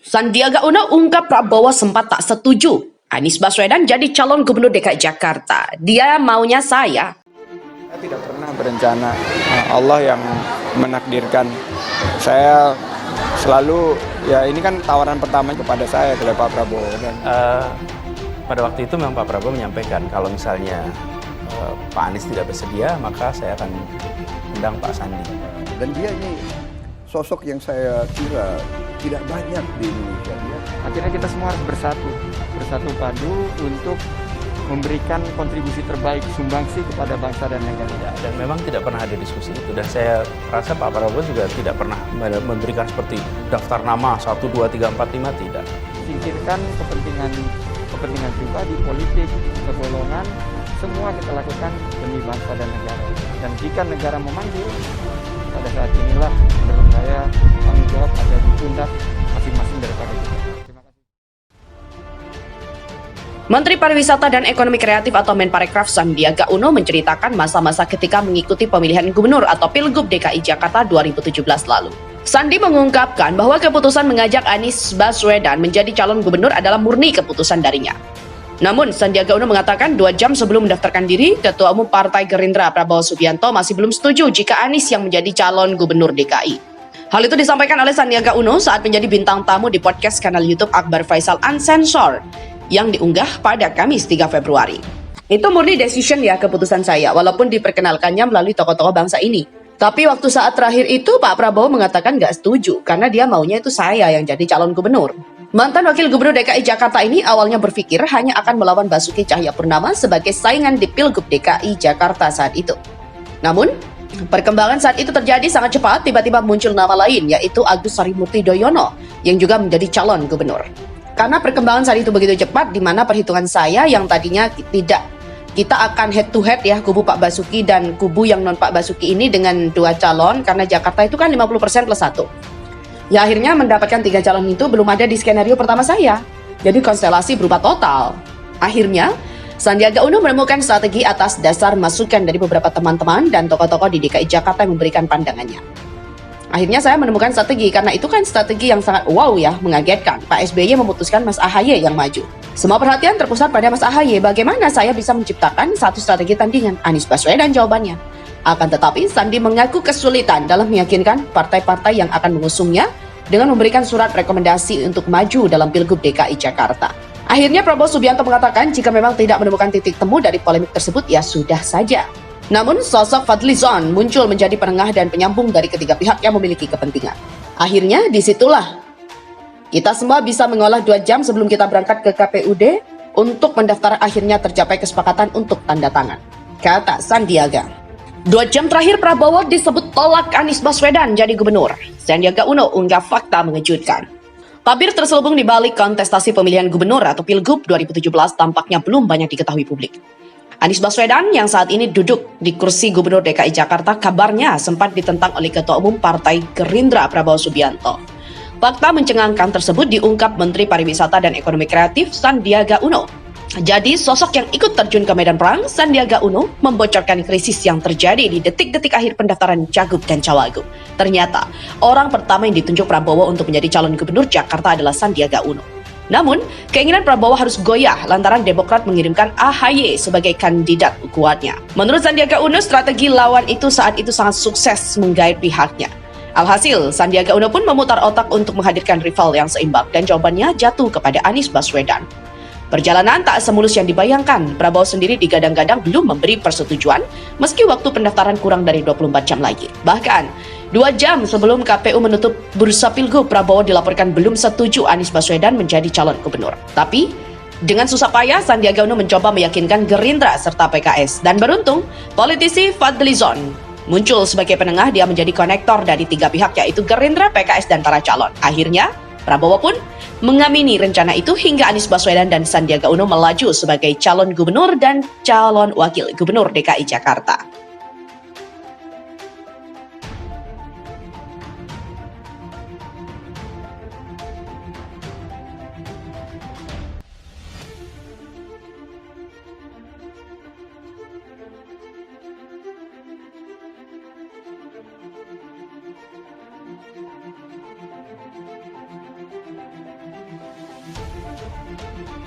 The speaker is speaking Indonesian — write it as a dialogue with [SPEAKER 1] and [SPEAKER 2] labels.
[SPEAKER 1] Sandiaga Uno ungkap Prabowo sempat tak setuju Anies Baswedan jadi calon gubernur DKI Jakarta. Dia maunya saya.
[SPEAKER 2] Saya tidak pernah berencana, Allah yang menakdirkan. Saya selalu, ya ini kan tawaran pertama kepada saya oleh Pak Prabowo. Dan
[SPEAKER 3] pada waktu itu memang Pak Prabowo menyampaikan kalau misalnya Pak Anies tidak bersedia, maka saya akan undang Pak Sandi.
[SPEAKER 4] Dan dia ini sosok yang saya kira tidak banyak di Indonesia.
[SPEAKER 2] akhirnya kita semua harus bersatu padu untuk memberikan kontribusi terbaik, sumbangsi kepada bangsa dan negara.
[SPEAKER 3] Dan memang tidak pernah ada diskusi itu. Dan saya rasa Pak Prabowo juga tidak pernah memberikan seperti daftar nama 1, 2, 3, 4, 5, tidak.
[SPEAKER 2] Singkirkan kepentingan pribadi, politik, kegolongan, semua kita lakukan demi bangsa dan negara. Dan jika negara memanggil, pada saat inilah menurut saya tanggung jawab ada di pundak masing-masing daripada kita. Terima kasih.
[SPEAKER 1] Menteri Pariwisata dan Ekonomi Kreatif atau Menparekraf Sandiaga Uno menceritakan masa-masa ketika mengikuti pemilihan gubernur atau Pilgub DKI Jakarta 2017 lalu. Sandi mengungkapkan bahwa keputusan mengajak Anies Baswedan menjadi calon gubernur adalah murni keputusan darinya. Namun, Sandiaga Uno mengatakan 2 jam sebelum mendaftarkan diri, Ketua Umum Partai Gerindra Prabowo Subianto masih belum setuju jika Anies yang menjadi calon gubernur DKI. Hal itu disampaikan oleh Sandiaga Uno saat menjadi bintang tamu di podcast kanal YouTube Akbar Faisal Uncensored yang diunggah pada Kamis 3 Februari. Itu murni decision ya, keputusan saya, walaupun diperkenalkannya melalui tokoh-tokoh bangsa ini. Tapi waktu saat terakhir itu Pak Prabowo mengatakan nggak setuju karena dia maunya itu saya yang jadi calon gubernur. Mantan Wakil Gubernur DKI Jakarta ini awalnya berpikir hanya akan melawan Basuki Cahayapurnama sebagai saingan di Pilgub DKI Jakarta saat itu. Namun, perkembangan saat itu terjadi sangat cepat, tiba-tiba muncul nama lain yaitu Agus Harimurti Yudhoyono yang juga menjadi calon gubernur. Karena perkembangan saat itu begitu cepat, di mana perhitungan saya yang tadinya kita akan head to head ya, kubu Pak Basuki dan kubu yang non Pak Basuki ini dengan 2 calon, karena Jakarta itu kan 50% plus 1. Ya akhirnya mendapatkan 3 calon itu belum ada di skenario pertama saya. Jadi konstelasi berubah total. Akhirnya, Sandiaga Uno menemukan strategi atas dasar masukan dari beberapa teman-teman dan tokoh-tokoh di DKI Jakarta yang memberikan pandangannya. Akhirnya saya menemukan strategi, karena itu kan strategi yang sangat wow ya, mengagetkan. Pak SBY memutuskan Mas AHY yang maju. Semua perhatian terpusat pada Mas AHY, bagaimana saya bisa menciptakan satu strategi tandingan. Anies Baswedan jawabannya. Akan tetapi, Sandi mengaku kesulitan dalam meyakinkan partai-partai yang akan mengusungnya dengan memberikan surat rekomendasi untuk maju dalam Pilgub DKI Jakarta. Akhirnya Prabowo Subianto mengatakan jika memang tidak menemukan titik temu dari polemik tersebut, ya sudah saja. Namun, sosok Fadlizon muncul menjadi penengah dan penyambung dari ketiga pihak yang memiliki kepentingan. Akhirnya, disitulah kita semua bisa mengolah 2 jam sebelum kita berangkat ke KPUD untuk mendaftar, akhirnya tercapai kesepakatan untuk tanda tangan, kata Sandiaga. 2 jam terakhir Prabowo disebut tolak Anies Baswedan jadi gubernur. Sandiaga Uno unggah fakta mengejutkan. Tabir terselubung di balik kontestasi pemilihan gubernur atau Pilgub 2017 tampaknya belum banyak diketahui publik. Anies Baswedan yang saat ini duduk di kursi gubernur DKI Jakarta kabarnya sempat ditentang oleh Ketua Umum Partai Gerindra Prabowo Subianto. Fakta mencengangkan tersebut diungkap Menteri Pariwisata dan Ekonomi Kreatif Sandiaga Uno. Jadi sosok yang ikut terjun ke medan perang, Sandiaga Uno membocorkan krisis yang terjadi di detik-detik akhir pendaftaran Cagup dan Cawagup. Ternyata, orang pertama yang ditunjuk Prabowo untuk menjadi calon gubernur Jakarta adalah Sandiaga Uno. Namun, keinginan Prabowo harus goyah lantaran Demokrat mengirimkan AHY sebagai kandidat kuatnya. Menurut Sandiaga Uno, strategi lawan itu saat itu sangat sukses menggait pihaknya. Alhasil, Sandiaga Uno pun memutar otak untuk menghadirkan rival yang seimbang dan jawabannya jatuh kepada Anies Baswedan. Perjalanan tak semulus yang dibayangkan. Prabowo sendiri digadang-gadang belum memberi persetujuan meski waktu pendaftaran kurang dari 24 jam lagi. Bahkan, 2 jam sebelum KPU menutup bursa Pilgub, Prabowo dilaporkan belum setuju Anies Baswedan menjadi calon gubernur. Tapi, dengan susah payah, Sandiaga Uno mencoba meyakinkan Gerindra serta PKS. Dan beruntung, politisi Fadlizon muncul sebagai penengah. Dia menjadi konektor dari 3 pihak yaitu Gerindra, PKS, dan para calon. Akhirnya, Prabowo pun mengamini rencana itu hingga Anies Baswedan dan Sandiaga Uno melaju sebagai calon gubernur dan calon wakil gubernur DKI Jakarta.
[SPEAKER 4] Indonesia.